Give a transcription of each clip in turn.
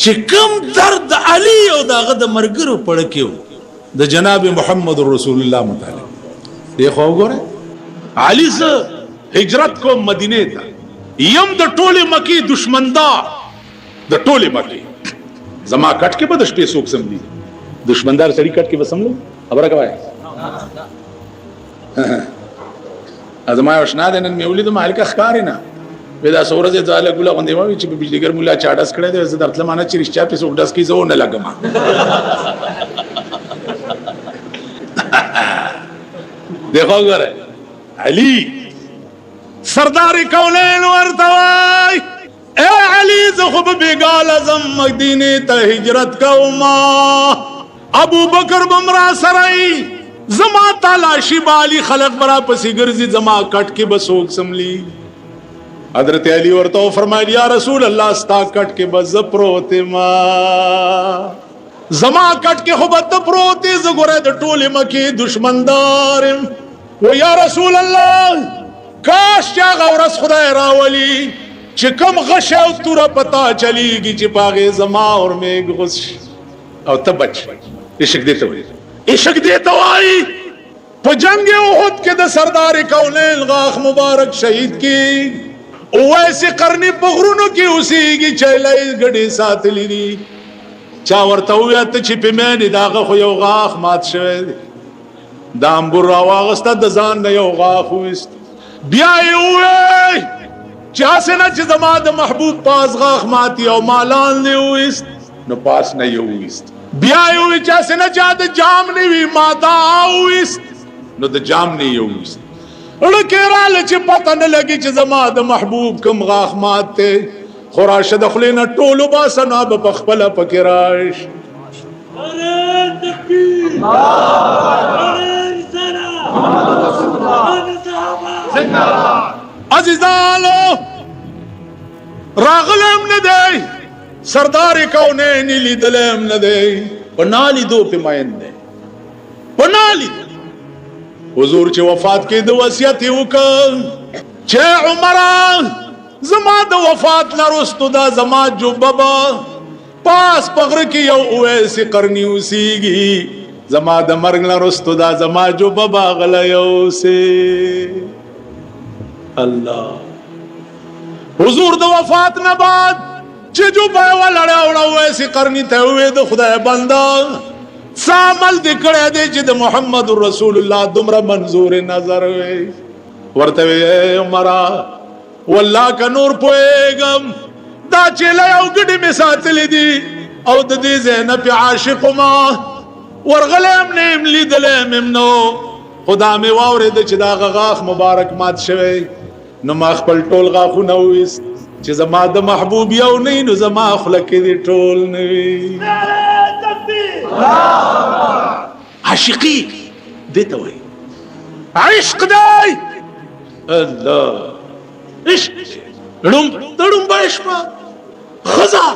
چې کوم درد علی او داغه د مرګرو پړ کېو د جناب محمد رسول الله متعلق دی. خو وګوره علی ز هجرت کو مدینه ته یم د ټوله مکی دشمندار د ټوله مکی زما کټ کې به د شپې سوک سم دي دشمندار سړی کټ کې وسم لو خبره کوي ازما وشنا دنن میولید مالک اخکار نه ودا سورج زاله ګله غوندې ما چې بجلیګر مولا چاډس کړي د عزت ارتل مانه چې رښتیا په سوک داس کې زو نه لګم دیکھو غره علی سردار کونین ورتوای اے علی زخب بگال ازم مدینه ته هجرت کوما ابو بکر بمرا سرائی زما تلاشی بالی خلق برا پسی گرزی زما کٹ کے بسوک سملی. حضرت علی ورتو فرمایا یا رسول اللہ ستا کٹ کے بز پروتے ما زما کٹ کے خوبت پروتے زگورے د ټول مکی دشمندارم و یا رسول اللہ کاش چا غورس خدای راولی چکم غش او تورا پتا چلی گی چی پاگے زما اور میگ غش او تبچ عشق دیتا ہوئی عشق دیتا ہوئی پا جنگ احد کے دا سردار کونین غاخ مبارک شہید کی ویسی قرنی پغرونو کی اسی گی چیلائی گڑی ساتھ لی دی چاورتاویت چی پی مینی داغا خو یو غاخ مات شوید دامبور راواغستا دزان نیو غاخ ہوئیست بیائی ہوئی چاسے نا چی زما دا محبوب پاس غاخ ماتی او مالان لی ہوئیست نو پاس نیو ہوئیست بیائی ہوئی چاسے نا چا دا جام نیوی ماتا آویست نو دا جام نیو ہوئیست اڑکی رال چی پتہ نلگی چی زما دا محبوب کم غاخ ماتے خوراش دخلینا ٹولو باسنا بپخپلا پکراش عزیزانو راغلم ندے سردار کونین لیدلم ندے پنالی دو پیمائن دے پنالی دو حضور چه وفات کی دو وصیتی وکړ چه عمران زما د وفات نرستو دا زما جو بابا پاس پغر کی یو اویسی قرنی اوسیگی زما د مرگ نرستو دا زما جو بابا غلیو سے اللہ حضور د وفات نباد چه جو بایو لڑے اوڑا اویسی قرنی تے ہوئے د خدا بندہ سامل دکڑے دے چه د محمد رسول اللہ دمرا منظور نظر ہوئے ورطوے اے عمرہ واللہ کا نور پوئیگم دا چیلے او گڑی میں ساتلی دی او دا دی زینب عاشق ما ورغلیم نیم لی دلیم امنو خدا میں واورے دا چی دا غاخ مبارک مات شوے نو ما خپل ٹول غاخو نویست چی زما دا محبوب یو نی نو زما خلقی دی ٹول نوی عاشقی دیتا ہوئی عشق دی اللہ دڑم باشپا غزا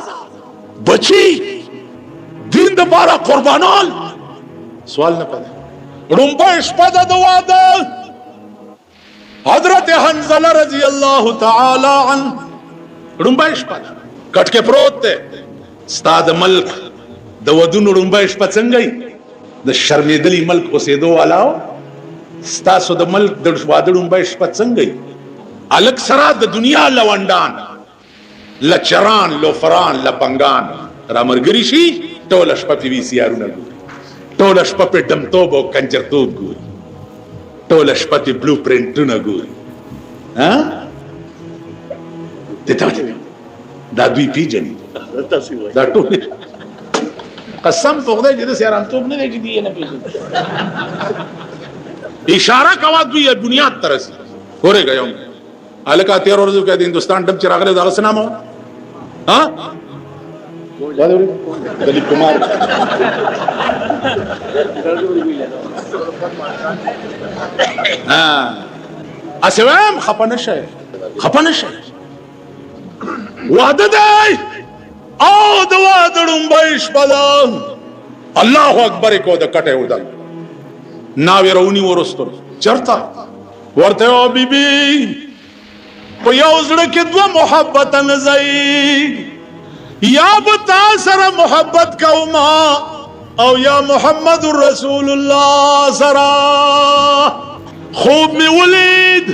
بچی دین دا بارا قربانال سوال نہ پڑے رم باشپا دا دوادا حضرت حنزلہ رضی اللہ تعالی عنہ رم باشپا کٹ کے پروت تے ستاد ملک دا ودون رم باشپا چنگئی دا شرمیدلی ملک اسیدو علاو ستاسو دا ملک دا وادرم باشپا چنگئی الگ سرا د دنیا لوندان لچران لوفران لپنگان رامرگری شی ټول شپه پی وی سی آرونه ګوري ټول شپه په دمتوب او کنجرتوب ګوري ټول شپه په بلو پرنټونه ګوري ها ته دا دوی پیجن دا ټول قسم په خدای دې سره توب نه دی نه پیژن اشاره کوا دوی بنیاد ترسي ګوره غيوم الکا 13 ورځو کې د هندستان ډب چراغله دا سنامو ها دلیپ کمار ها اسوام خپنشه وعده دی او د وادړم بهش پلا الله اکبر کو د کټه ودل ناوی رونی ورستر چرتا ورته او بیبي په یو زړه کې دوه محبت نزای یا بتا سره محبت کوما او یا محمد رسول الله سره خوب می ولید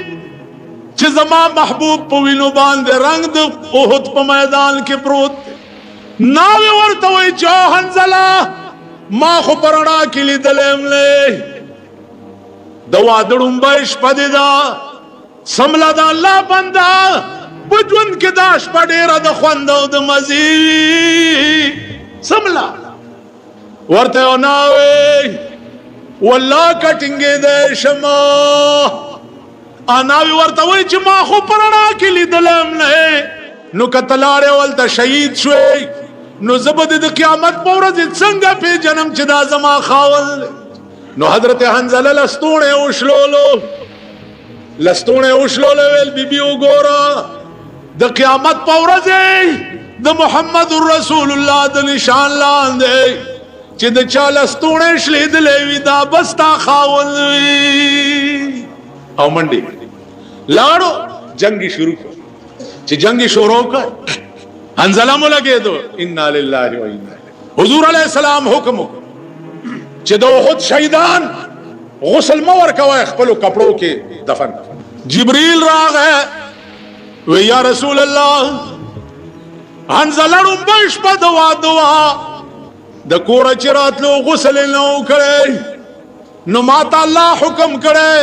چې زما محبوب په وینو باندې رنگ د احد په میدان کې پروت ناوی ورته وای چې حنزله ما خو پرنا کې لیدلم له د واده ډومبه شپه دی دا سمله د الله بنده په ژوند کې دا شپه ډېره د خوند او د مزې سمله ورته یو ناوی والله کټینګېدی شمه اناوی ورته وای چې ما خو په رڼا کې لیدلم نه نو که ته لاړې ولته شهید شوې نو زه به د قیامت په ورځ څنګه پیژنم چې دا زما خاوند نو حضرت حنزله لستوڼې وشلولې ویل بیبي وګوره د قیامت په ورځ د محمد رسول الله د نشان لاندې چې د چا لستوڼې شلېدلې وي دا بس تا خاوند وي او منډې لاړو جنگي شروع کړ چې جنگي شروع کړ حنزله مو لګېدو انا لله و انا الیه حضور علیه السلام حکم وکړ چې د احد شهیدان غسل مه ورکوئ خپلو کپړو کې دفن جبریل راغی وی یا رسول الله حنزله ړومبه شپه د واده د کوره چې راتلو غسل یې نه و کړی نو ما ته الله حکم کړی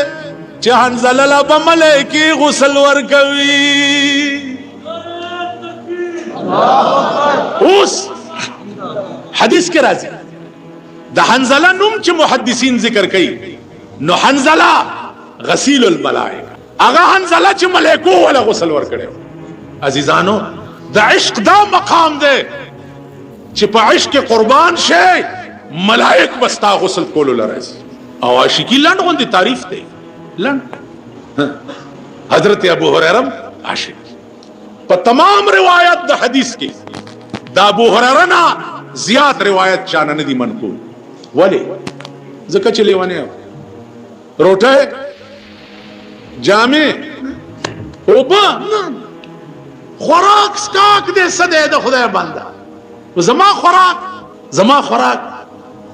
چې حنزله له به ملایکې غسل ورکوي اوس حدیث کې راځي د حنزله نوم چې محدثین ذکر کوي نو حنزله غسیل الملائکه هغه حنزله چې ملائکو ولا غسل ورکړي عزیزانو د عشق دا مقام دی چې په عشق قربان شي ملائک بستا غسل کولو لرځي او عاشقی لنډ غوندې تعریف دی لنډ حضرت ابو هريره عاشق په تمام روایت د حدیث کې د ابو هريره نه زیات روایت چانه نه دي منقول ولی ځکه چې لیوانه روټه جامع اوبه خوراک سکاک دې سده د خدای بنده زما خوراک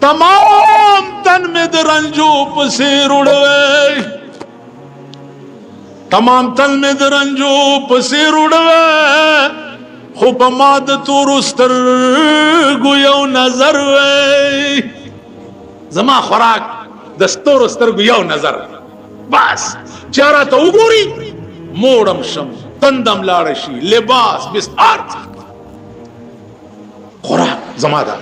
تمام تن میں د رنجو پسې روړوي خو په ما د تورو سترګو یو نظر وي زما خوراک د ستورو سترګو یو نظر بس چاره ته وګوري موړم شم تندم لاړ شي لباس بستر خوراک زما دا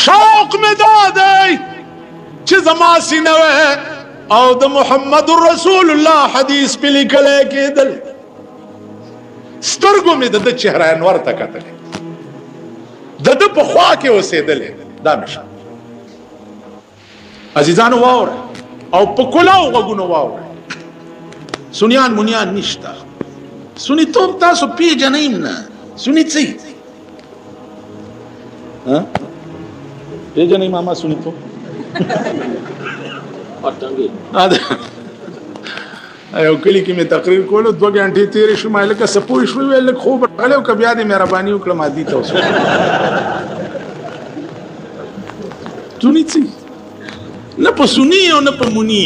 شوق می دادی چې زما سینه او د محمد رسول الله حدیث په لیکل کېدل سترګو می د چهره انور ته کتل د په خوا کې اوسېدل دا مشه عزیزانو واور او په کلاو وګونو واور سنیان منیان نشتا سنی توم تاسو پیژنئ نه سنی څه پیژنئ ماما سنی تو ایو کلی کې مې تقریر کولو 2 غنټې تیرې شو مې لکه سپوږ شو ویل خوب غلو ک بیا دې مهرباني وکړه ما دي تاسو سنی څه نه په سنی او نه په مونی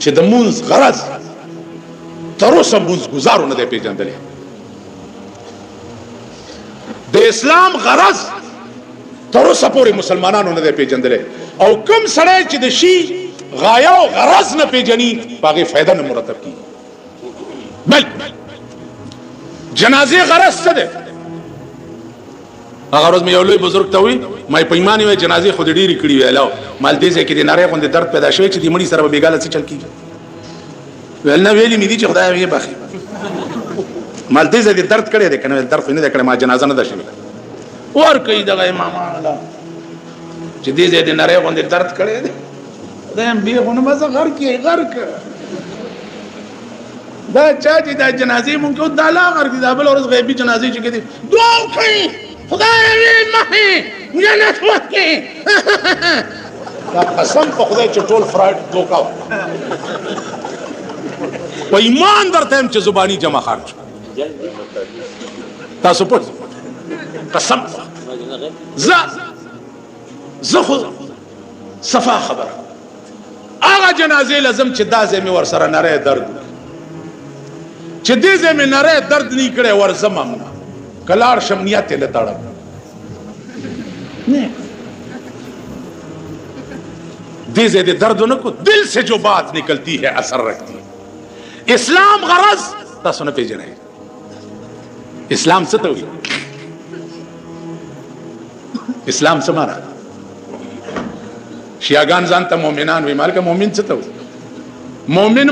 چې د مونږ غرض تر اوسه مونږ گزارو نه دی پیژندلی د اسلام غرض تر اوسه پورې مسلمانانو نه دی پیژندلی او کوم سړی چې د شي غایه او غرض نه پیژني هغې فایده نه مرتب کېږي بل جنازې غرض څه دی هغه ورځ مې یو لوی بزرګ ته وي ما په ایمان وی جنازې خو دې ډېرې کړي وی الله مال دې ځای کې د نارې غوندې درد پیدا شوی چې د مړي سره به بېګاله څه چل کېږي ویل نه ویلي مې دي چې خدای یې بخي مال دې دې درد کړی دی کنه درد نه کړی ما جنازه نه ده شوی ور کوي دغه امام الله چې دې دې نری غوندې درد کړی دی دا هم به غونه مزه غر کې غر ک دا چا چې دا جنازې مونږ کو دا لا غر کې دا بل ورځ غیبي جنازې چې کېدی دعا کوي خدای دې مخې جنت وکړي دا قسم په خدای چې ټول فراډ دوکا په ایمان درته هم چې زبانی جمع خرج تاسو په قسم زه خو صفا خبر هغه جنازې لازم چې دا زمي ور سره نری درد چې دې زمي نری درد نه کړي ور زمم کلار شمنیت له تاړه نه دې زې درد نه کو دل سے جو بات نکلتی ہے اثر رکھتی ہے اسلام غرض تاسو نه پیژنئ اسلام څه ته وایي اسلام څه معنا شیعاګان ځان ته مؤمنان وي مالکه مؤمن څه ته وایي مومن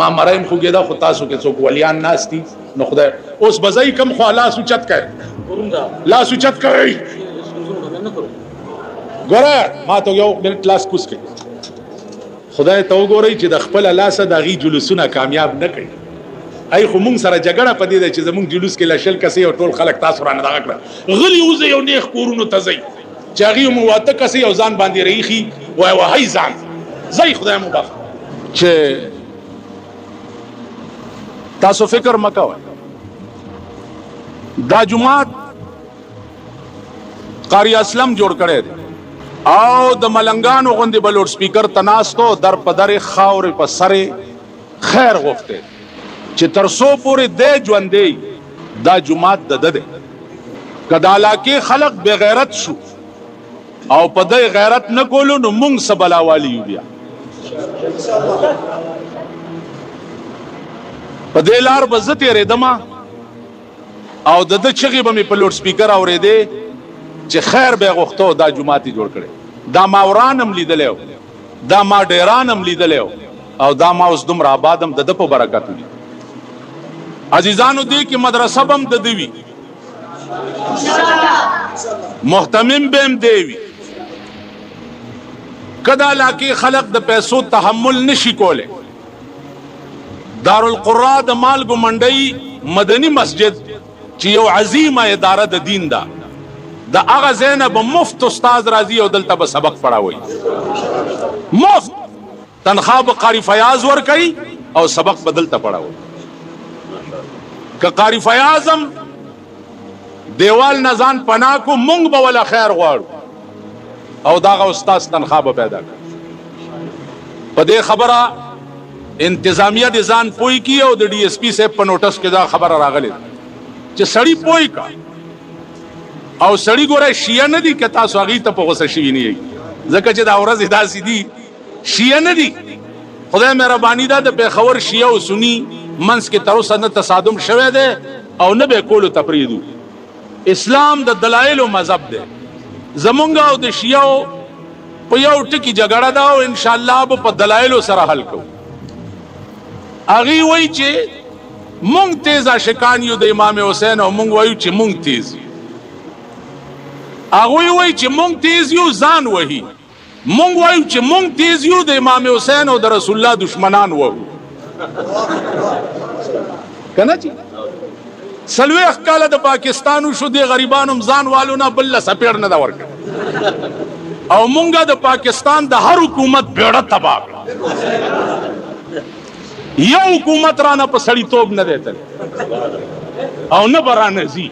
ما مرایم خوګیدا خو تاسو کې څوک ولیان ناشتي نو خدای اوس بځای کم خو الله سوچت کوي لا سوچت کوي ګوره ما ته یو منټ لاس کوس کړي خدای ته وګورئ چې د خپل الله سره دغه جلوسونه کامیاب نه کړي ای خو مونږ سره جګړه پدې ده چې زمونږ جلوس کې لشل کسي او ټول خلک تاسو رانه دغه کړ غلی وزه یو نیک کورونو ته ځي چې هغه مو واته کسي او ځان باندې ریخي وای وای ځان زي خدای مو بخ چې تاسو فکر مکوئ دا جماعت قاری اسلم جوړ کړي او د ملنګانو غوندي بلوډ سپیکر تناستو در په در خاور په سره خیر غوښته چې ترسو پورې د ژوندې دا جماعت د کدالا کې خلق بے غیرت شو او په دې غیرت نه کولو نو مونږ سبلا والی یو بیا په دې لار بزته ریدما او د چغي به په لوډ سپیکر اورېده چې خیر به غوښتو دا جماعتي جوړ کړي دا ماورانم لیدلو دا ما ډیرانم لیدلو او دا ما اوس دومره آبادم د په برکت دي عزیزانو دې کې مدرسه بم د دیوی محتمم بهم دیوی کدا لاکی خلق د پیسو تحمل نشي کوله دارالقرا د مالګو منډي مدني مسجد چې یو عظیمه اداره د دین ده د هغه زینب مفت استاد راضي او دلته به سبق پڑھاوي مفت تنخواه به قاری فیاض ور کوي او سبق بدلته پڑھاوي که قاری فیاضم دیوال نزان پناه کو مونږ به ولا خیر غواړو او داغه استاد تنخواه به پیدا کړ په دې خبره انتظامیه د ځان پوي کی او د ډي اس پي صاحب په نوټس کې دا خبره راغله چې سړی پوي کا او سړی ګوره شیعه نه دي که تاسو هغې ته په غوسه شوي نه یئ ځکه چې دا ورځې داسې دي شیعه نه دي خدای مهرباني ده د پېښور شیعه او سني منځ کې تر اوسه نه تصادم شوی دی او نه به یې کولو ته پرېږدو اسلام د دلایلو مذهب دی زمونږ او د شیعو په یو ټکي جګړه ده او انشاءالله به په دلایلو سره حل کوو هغې وایي چې مونږ تیز عاشقان یو د امام حسین او مونږ وایو چې مونږ تیز یو هغوی وایي چې مونږ تیز یو ځان وهي مونږ وایو چې مونږ تیز یو د امام حسین او د رسول الله دشمنان وهو کنه چې څلوېښت کاله د پاکستان وشو دې غریبانو ځان والو نه بل له سپېړ نه ده ورکړه او مونږه د پاکستان د هر حکومت بیړه تباه کړه یو حکومت رانه په سړیتوب نه دی تللی او نه به رانه ځي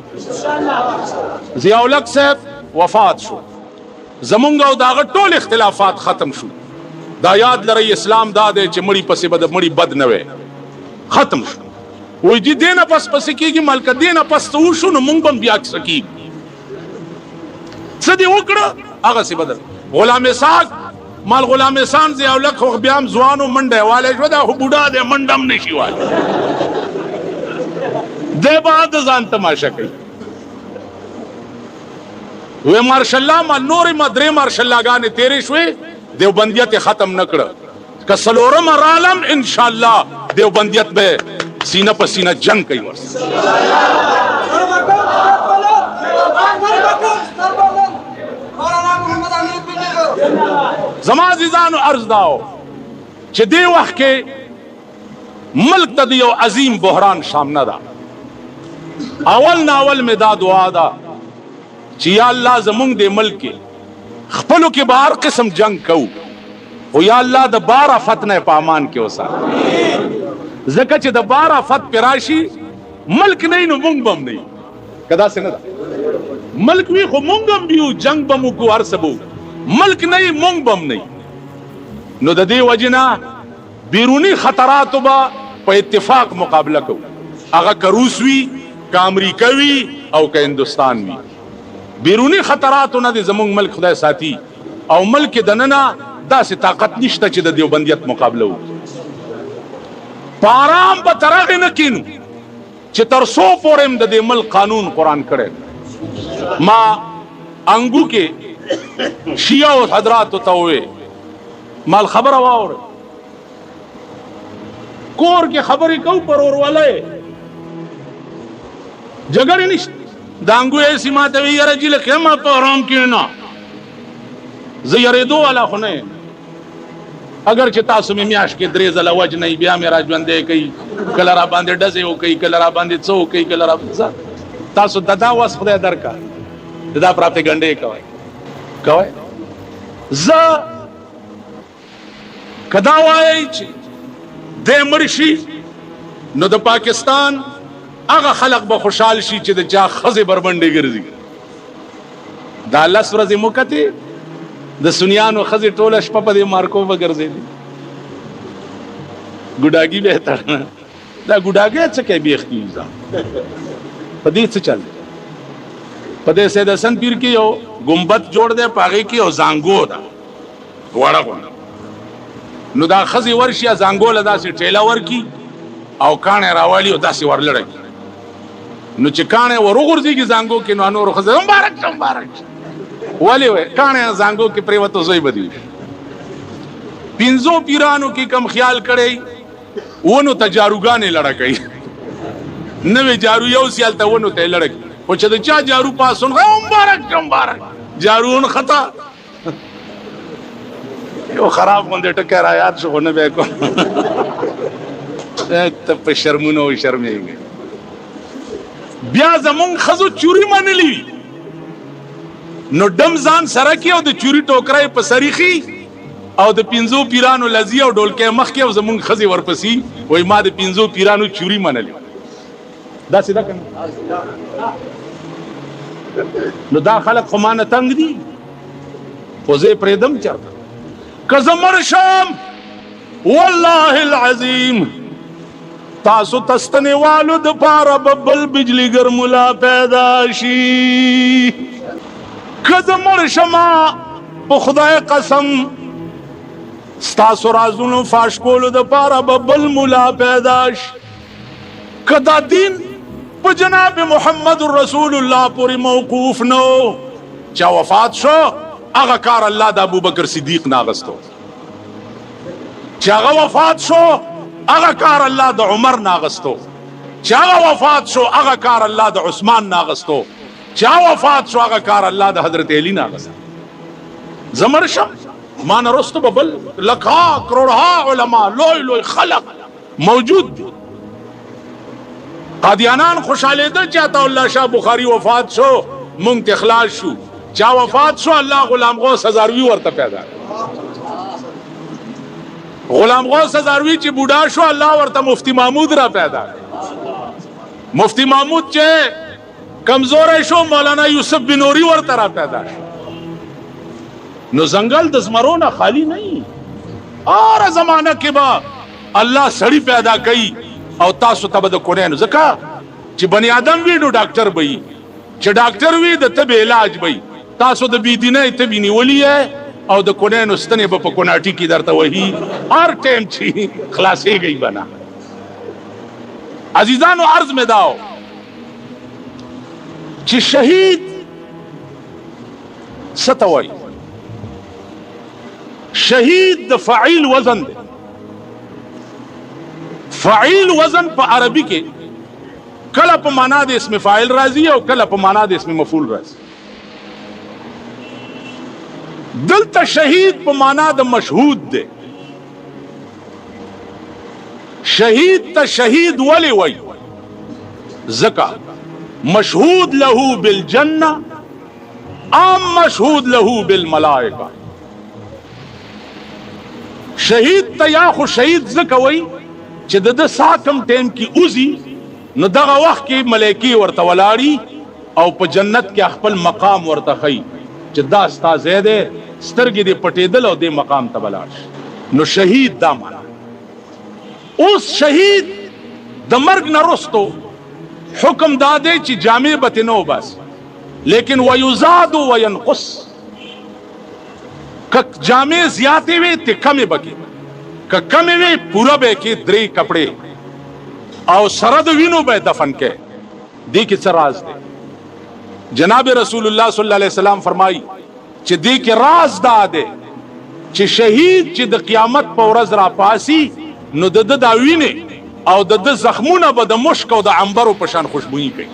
ضیاءالحق صاحب وفات شو زمونږ او د هغه ټول اختلافات ختم شو دا یاد لرئ اسلام دا دی چې مړي پسې به د مړي بد نه وی ختم شو وایي چې دې نه پس پسې کېږي ملکه دې نه پس څه وشو نو مونږ به هم بیا څه کېږي څه دې وکړه هغسې بدل غلام اسحاق مال غلام احسان ضیاءالحق خو بیا هم ځوان و منډه یې والی شوه دا خو بوډا دی منډه هم نشي والی دی به د ځان تماشه کوي وی مارشالله ما نورې ما درې مارشاللاګانې تېرې شوې دیوبندیت یې ختم نه کړه که څلورم رالم انشاءالله دیوبندیت به سینه په سینه جنگ کوي ورسره زما عزیزانو عرض داو چې دې وخت کې ملک ته د یو عظیم بحران سامنا ده اول ناول مې دا دعا ده چې یا الله زمونږ دې ملک کې خپلو کې به هر قسم جنگ کوو خو یا الله د بار آفت نه په امان کې وساتې ځکه چې د بار آفت پې راشي ملک نه وي نو مونږ به هم نه یو که داسې نه ده ملک وي خو مونږ هم یو جنگ به مو کوو هر څه به ملک نه وي مونږ به هم نه یو نو د دې وجې نه بیروني خطراتو به په اتفاق مقابله کوو هغه که روس وي که امریکا وي او که هندوستان وي بیرونی خطراتو نه دی زمونږ ملک خدای ساتي او ملک دننه داسې طاقت نشته چې د دیوبندیت مقابله وکړي په آرام به تر هغې نه کینو چې تر څو پورې هم د دې ملک قانون قرآن کړی ما انګو کې شیعه او حضراتو ته ووې مال خبره واورئ کور کې خبرې کو پر ورولې جګړې نشته دانګو ایسی ماته وی یاره جیل خیمه په آرام کې نه زه یریدو والا خو نه اگر چې تاسو مې میاشت کې درې ځله وجنئ بیا مې را ژوندی کوي کله را باندې ډزې وکوي کله را باندې څه وکوي کله را تاسو دا وس خدای درکا دا پراپګنډې کوئ زه کدا وایي چې د مرشي نو د پاکستان هغه خلق به خوشحال شي چې د چا ښځې بربنډې ګرځي دا 10 ورځې مو کتې د سنیانو ښځې ټوله شپه په دې مارکو به ګرځېدي ګوډاګي به تړنه دا ګوډاګی څه کوي بیختي په دې څه چل په دې سید حسن پیر کې یو ګمبد جوړ دی په هغې کې یو زانګو ده وړه غونه نو دا ښځې ورشي زانګو له داسې ټیله ورکي او کاڼی راوالي او داسې ورلړی نو چې کاڼی ور وغورځېږي زانګو کې نو نورو ښځې مبارک شه مبارک شه ولې وایي کاڼی زانګو کې پرېوته زوی به دي پنځو پیرانو کې کم خیال کړی ونو ته جاروګانې لړه کوي نوې جارو یو سیال ته ونو ته یې لړه کوي خو چې د چا جارو پاسون مبارک شه مبارک جارون خطا یو خراب غوندې ټکی را یاد شو خو نه بیا کوم ته په شرمونو شرمېږي بیا زمونږ ښځو چوري منلي نو ډم ځان سره کې او د چوري ټوکری په سریخي او د 5 پیرانو لذي او ډولکی مخکې او زمونږ ښځې ورپسې وایي ما د 5 پیرانو چوري منلي داسې ده که نه نو دا خلک خو مانه تنګ دي خو زه یې پرېږدم چېرته که زه مړ شم والله العظیم تاسو تستنیوالو د پاره به بل بجلیګر ملا پیدا شي که زه مړ شمه په خدای قسم ستاسو رازونو فاش کولو د پاره به بل ملا پیدا شي که دا دین په جناب محمد رسول الله پورې موقوف نو چا وفات شو هغه کار الله د ابوبکر صدیق ناغستو چې هغه وفات شو هغه کار الله د عمر ناغستو چې هغه وفات شو هغه کار الله د عثمان ناغستو چې هغه وفات شو هغه کار الله د حضرت علی ناغستو زمر شم ما نرستو ببل لکها کروڑها علماء لوی لوی خلق موجود دي قادیانان خوشاله ده چاته الله شاه بخاری وفات شو مونږ ته اخلاص شو چا وفات شو الله غلام غوث هزاروی ورته پیدا غلام غوث هزاروی چې بوډا شو الله ورته مفتی محمود را پیدا مفتی محمود چې کمزور شو مولانا یوسف بنوری ورته را پیدا نو زنګل د زمرونه خالی نه اور زمانہ کې با الله سړی پیدا کوي او تاسو ته به د کونینو ځکه چې بنی آدم وي نو ډاکټر به وي چې ډاکټر وي د طب علاج به وي تاسو د بيدینۍ طب نیولې او د کونینو ستنې په کوناټي کې درته وهي هر ټیم چې خلاصېږي بنا عزیزانو عرض مې داو چې شهید ستوي شهید د فعیل وزن دی فعیل وزن په عربي کې کله په معنا د اسم فاعل راځي او کله په معنا د اسم مفعول راځي دلته شهید په معنا د مشهود دی شهید ته شهید ولی وای زکا مشهود له بالجنه ام مشهود له بالملائکه شهید ته یا خو شهید زکا وای چې د ساکم ټیم کې اوزي نو دغه وخت کې ملائکی ورته ولاړي او په جنت کې خپل مقام ورته خي چې دا ستا زیاده سترګې دې پټېدل او دې مقام ته ولاړ نو شهید دا معنا اوس شهید د مرګ نه رستو حکم دادې چې جامع بتنو بس لیکن ويزاد وينقص ک جامع زیاتې وي ته کمې بکی ک کمې وي پورا به کې درې کپڑے او سره د وینو به دفن کې دې کې څه راز دی جناب رسول الله صلی الله علیه وسلم فرمایي چې دې کې راز دا دی چې شهید چې د قیامت په ورځ را پاسي نو د دا وینه او د زخمونه به د مشک او د عنبرو په شان خوشبوئی کوي.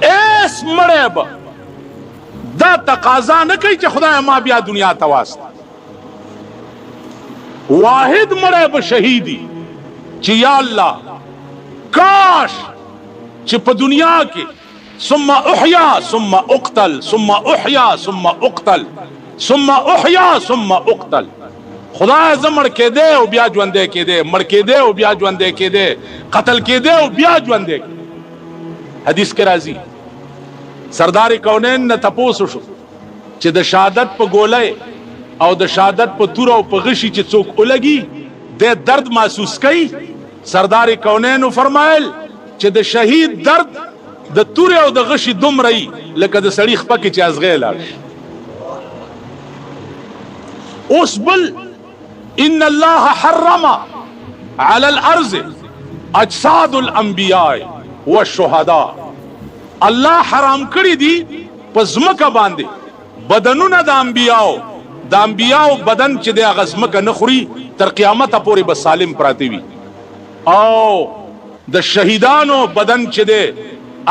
ایس مړی به دا تقاضا نه کوي چې خدای ما بیا دنیا ته واست. واحد مړی به شهیدی چې یا الله کاش چې په دنیا کې ثم احیا ثم اقتل ثم احیا ثم اقتل ثم احیا ثم اقتل. خدای زه مړ کېدی او بیا ژوندی کېدی، مړ کېدی او بیا ژوندی کېدی، قتل کېدی او بیا ژوندی. حدیث کې راځي سردار کونین نه تپوس شو چې د شهادت په ګولۍ او د شهادت په تور او په غشي چې څوک ولګي د درد محسوس کوي. سردار کونین فرمایل چې د شهید درد د تور او د غشي دومره لکه د سړي خپه کې چې ازغې لاړ شي. اوس بل ان الله حرم على الارض اجساد الانبیاء والشهداء. الله حرام کړی دي په ځمکه باندې بدنونه د انبیاو، د انبیاو بدن چې د هغه ځمکه نه خوري تر قیامته پورې به سالم پراته وي، او د شهیدانو بدن چې دی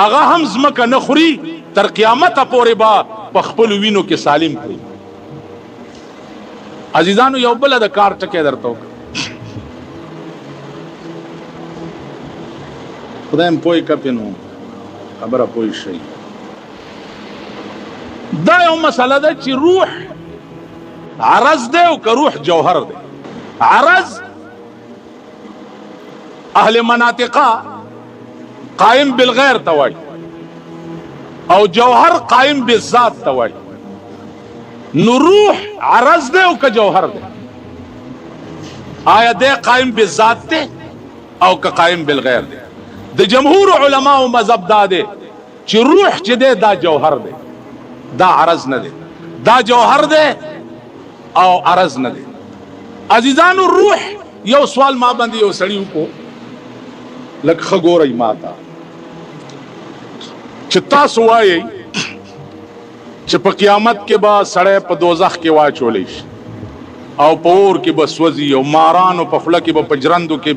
هغه هم ځمکه نه خوري تر قیامته پورې به په خپلو وینو کې سالم کړي. عزیزانو یو بله د کار ټکی درته وکړه، خدای م پوه کپې نو خبره پوه شئ. دا یو مسله ده چې روح عرض دی او که روح جوهر دی. عرض اهل مناطقه قائم بالغیر ته وایي او جوهر قائم بالذات ته وایي. نو روح عرض دی او که جوهر دی؟ آیا دی قائم بالذات دی او که قائم بالغیر دی؟ د جمهور علماء مذهب دا دی چې روح چې دی دا جوهر دی، دا عرض نه دی. دا جوهر دی او عرض نه دی. عزیزانو روح یو سوال ما باندې یو سړی وکړو لکه ښه ګورئ ما ته چې تاسو وایئ چې په قیامت کې به سړی په دوزخ کې واچولی شي او په اور کې به سوځي او مارانو په خوله کې به په جرندو کې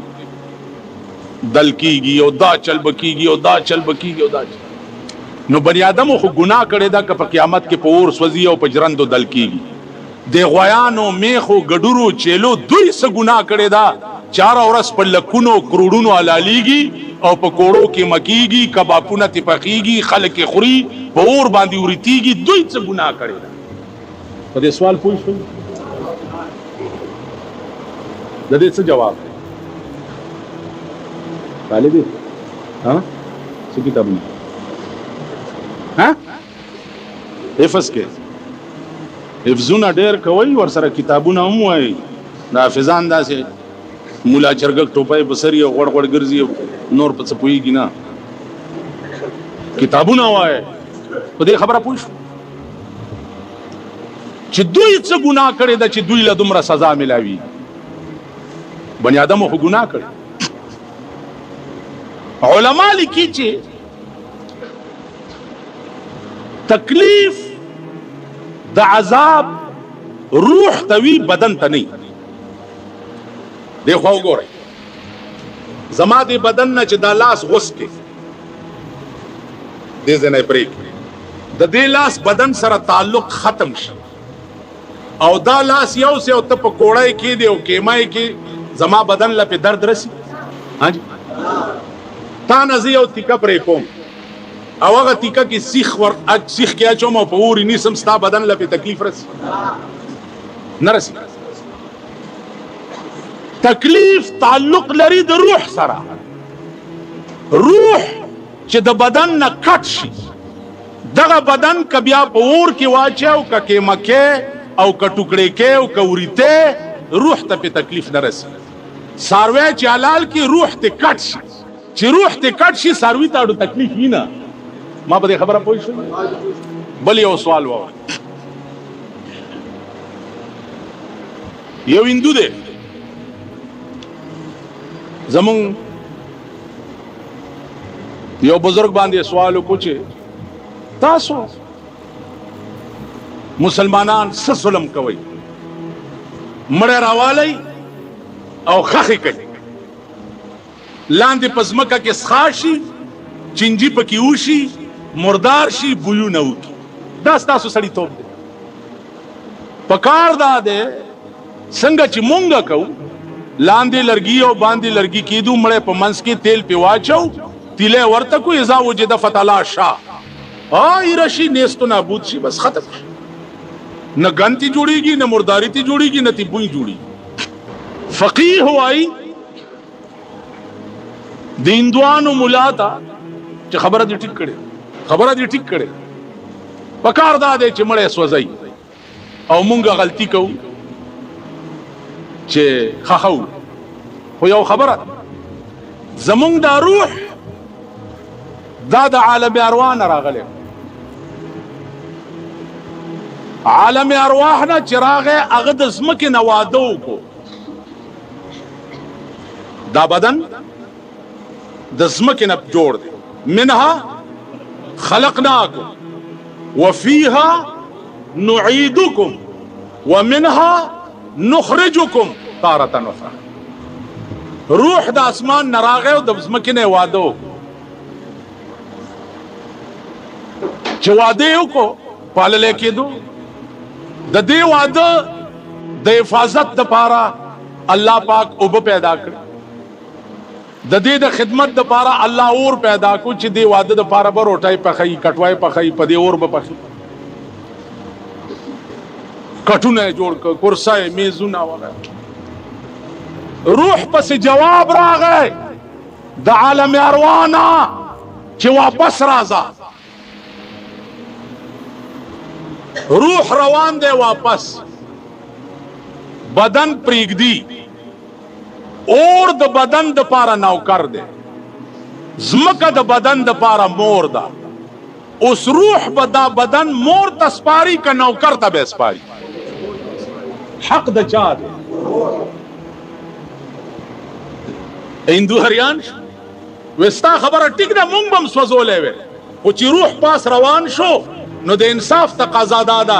دل کیږي او دا چل به کیږي او دا چل به کیږي او دا چل. نو بني آدمو خو ګناه کړی ده که په قیامت کې په اور سوځي او په جرندو دل کیږي. د غویانو میخو ګډورو چیلو دوی څه ګناه کړی ده چاره ورځ په لکونو کروڑونو حلالیږي او په کوړو کې مکیږي، کبابونه تې پخیږي، خلک یې خوري، په اور باندې ورتیږي. دوی څه ګناه کړی ده؟ په دې سوال پوه شئ د دې څه جواب دی؟ طالب دی ها څه کتابونه ها حفظ کې حفظونه ډېر کوئ، ورسره کتابونه هم وایي. د حافظان داسې مولا چرګک ټوپۍ په سر یې غوړ غوړ ګرځي نور په څه پوهېږي نه، کتابونه وایي. په دې خبره پوه شو چې دوی څه ګناه کړې ده چې دوی له دومره سزا ملاوي؟ بني آدمو خو ګناه کړې. علما لیکي چې تکلیف د عذاب روح توی بدن ته نه. دیکھو وګورئ زما دې بدن نه چې دا لاس غوس کې دې ځنه پرې د دې لاس بدن سره تعلق ختم شي او دا لاس یو څه او ته په کوړای کې دی او کېمای کې زما بدن له په درد رسی. ها جی تا نه زه یو تیکه پرې کوم او هغه تیکه کې سیخ ور سیخ کې اچوم او په اوري نیسم ستا بدن له په تکلیف رسی نه رسی. تکلیف تعلق لري د روح سره. روح چې د بدن نه کټ شي دغه بدن که بیا په اور کې واچي او که کېمکې او که ټوکړې کې او که وریته روح ته په تکلیف نه رسي. څاروی چې حلال کې روح ته کټ شي، چې روح ته کټ شي څاروي ته اړو تکلیف وي نه. ما په دې خبره پوه شوم. بل یو سوال واورئ. یو هندو دی زمون یو بزرگ باندې سوال وکړو چې تاسو مسلمانان څه ظلم کوي؟ مړی راوالی او خخي کوي لاندې پزمکه کې سخاشي چنجي پکې وشي مردار شي بویونه وکي دا ستاسو سړی توپ دی پکار دا دی څنګه چې مونږه کوو لاندې لرګي او باندې لرګي کېدو مړې په منځ کې تیل پې واچو تیلې ورته کو اذا وجد فتلا شا رشي نیستو نابود شي بس ختم شي نه ګنتی جوړیږي نه مرداری تی جوړیږي نه تی بوی جوړیږي فقيه وای دیندوانو مولا تا چې خبره دې ټیک کړي پکار دا دی چې مړې سوځي او مونږه غلطي کوو چې خخو خو یو خبره زمونږ دا روح دا د عالم ارواح نه راغلی عالم ارواح نه چې راغی هغه د ځمکې نه واده وکړو دا بدن د ځمکې نه جوړ دی منها خلقناکم وفيها نعيدكم ومنها نخرجكم تارة أخرى روح د اسمان نراغه او د ځمکې نه واده چې واده وکړو پالل کېدو د دې واده د حفاظت لپاره الله پاک اوب پیدا کړ د دې د خدمت لپاره الله اور پیدا کو چې دې واده د لپاره به روټای پخې کټوای پخې په دې اور به پخې کټونه جوړ ک کرسای میزونه وغیرہ روح پس جواب راغی د عالم اروانا چې واپس راځه روح روان دی واپس بدن پریږدي اور د بدن د پاره نوکر دی زمکه د بدن د پاره مور ده اوس روح به دا بدن مور ته سپاري که نوکر ته به سپاري حق د چا دی هندو هریان وستا خبره ټیک ده مونږ بم سوځولې وې خو چې روح پاس روان شو نو د انصاف تقاضا ده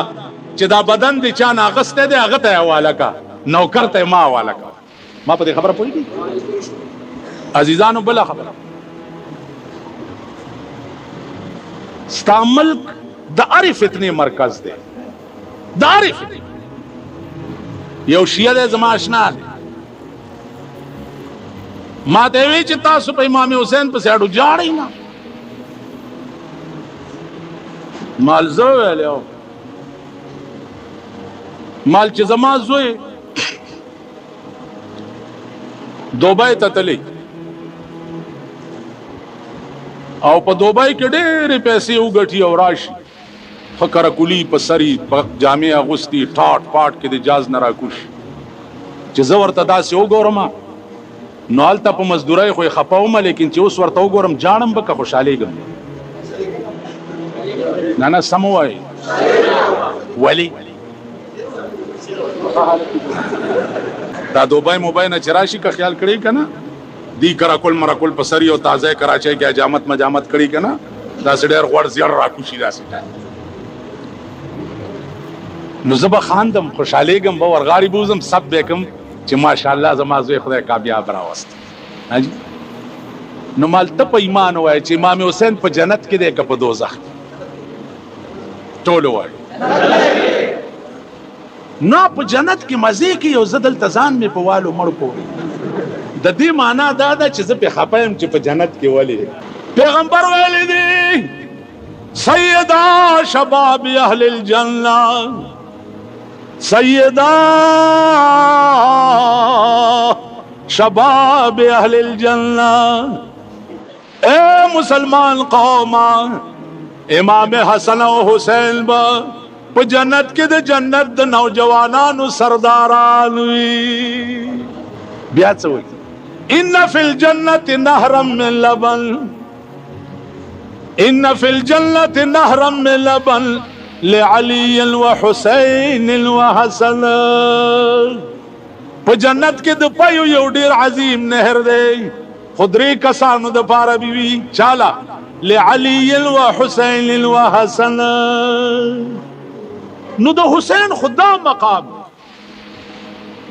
چې دا بدن د چا ناغسته دی هغه ته حواله کا نوکر ته ما حواله کا ما په دې خبره پوهیږي عزیزانو بل خبره ستا ملک د هرې فتنې مرکز دی د هرې فتنې یو شیعه دی زما اشنا دی ما ته وی چې تاسو په امام حسین پسې اډو جاړئ نه مال زه ویلی مال چې زما زوی دوبۍ ته تللی او په دوبۍ کې ډېرې پیسې وګټي او راشي ښه کرکولي په سري په جامې اغوستي ټاټ پاټ کې د جاز نه راکوشي چې زه ورته داسې وګورم نو هلته په مزدورۍ خو یې خفه ومه لیکن چې اوس ورته وګورم جاړم به که خوشحالېږم نه سم ووایي ولې دا دوبۍ موبۍ نه چې راشي که خیال کړی که نه دی کراکل مراکل په سري او تازه کراچۍ کې حجامت مجامت کړي که نه داسې ډېر غوړ زیړ راکوشي داسې نو زه به خاندم خوشحالېږم به ورغاړې بوزم سب به کم چې ماشاءالله زما زوی خدای کامیاب راوست نو مال ته په ایمان ووایه چې امام حسین په جنت کې دی که په دوزخ ټول ووایي نو په جنت کې مزې کې یو زه دلته ځان مې په والو مړ کوي د دې معنا دا ده چې زه پې خفه یم چې په جنت کې ولې پیغمبر ویلی دی سیدا شباب اهل الجنه سیدا شباب اهل الجنه اے مسلمان قوم امام حسن او حسین با په جنت کې د جنت د نوجوانانو سرداران وي بیا څه وایي ان فی الجنة نهرا من لبن ان فی الجنة نهرا من لبن لعلی وحسین وحسن په جنت کې د پایو یو ډیر عظیم نهر دی خدري کسانو د پاره بي چالا لعلی وحسین وحسن نو د حسین خدا مقام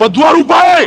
₹2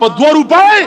₹2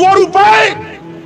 ₹2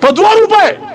₹2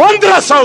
1500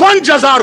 5000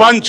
5